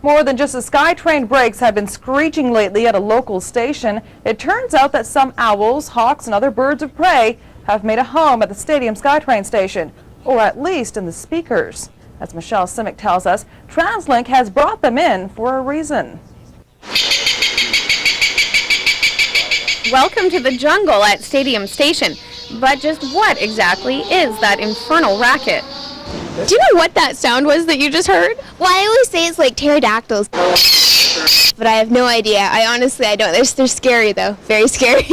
More than just the SkyTrain brakes have been screeching lately at a local station. It turns out that some owls, hawks, and other birds of prey have made a home at the stadium SkyTrain station, or at least in the speakers. As Michelle Simic tells us, TransLink has brought them in for a reason. Welcome to the jungle at Stadium Station. But just what exactly is that infernal racket? Do you know what that sound was that you just heard? Well, I always say it's like pterodactyls, but I have no idea. I don't. They're scary though, very scary.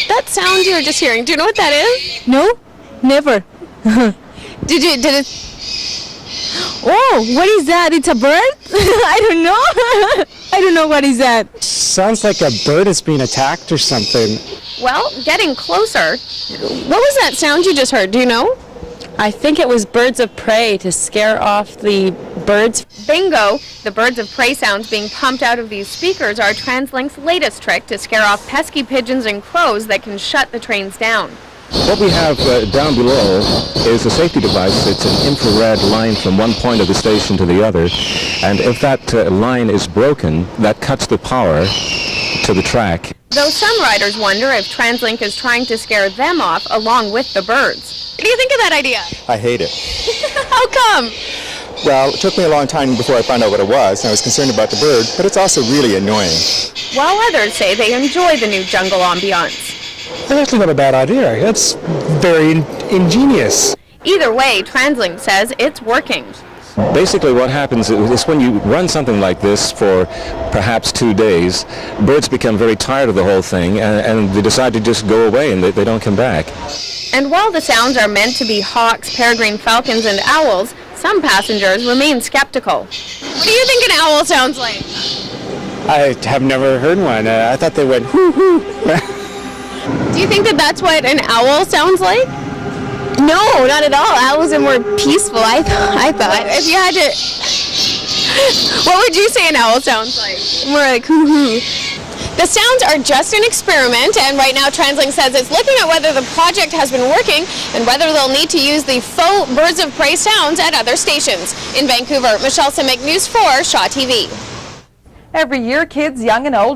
That sound you were just hearing, do you know what that is? No, never. Did it? Oh, what is that? It's a bird? I don't know. I don't know what is that. Sounds like a bird is being attacked or something. Well, getting closer. What was that sound you just heard? Do you know? I think it was birds of prey to scare off the birds. Bingo! The birds of prey sounds being pumped out of these speakers are TransLink's latest trick to scare off pesky pigeons and crows that can shut the trains down. What we have down below is a safety device. It's an infrared line from one point of the station to the other, and if that line is broken, that cuts the power to the track. Though some riders wonder if TransLink is trying to scare them off along with the birds. What do you think of that idea? I hate it. How come? Well, it took me a long time before I found out what it was, and I was concerned about the bird, but it's also really annoying. While others say they enjoy the new jungle ambiance. It's actually not a bad idea. It's very ingenious. Either way, TransLink says it's working. Basically what happens is when you run something like this for perhaps 2 days, birds become very tired of the whole thing and they decide to just go away and they don't come back. And while the sounds are meant to be hawks, peregrine falcons, and owls, some passengers remain skeptical. What do you think an owl sounds like? I have never heard one. I thought they went hoo hoo. Do you think that that's what an owl sounds like? No, not at all. Owls are more peaceful. I thought. If you had to, what would you say an owl sounds like? More like hoo hoo. The sounds are just an experiment, and right now TransLink says it's looking at whether the project has been working and whether they'll need to use the faux birds of prey sounds at other stations. In Vancouver, Michelle Simic, News 4, Shaw TV. Every year, kids young and old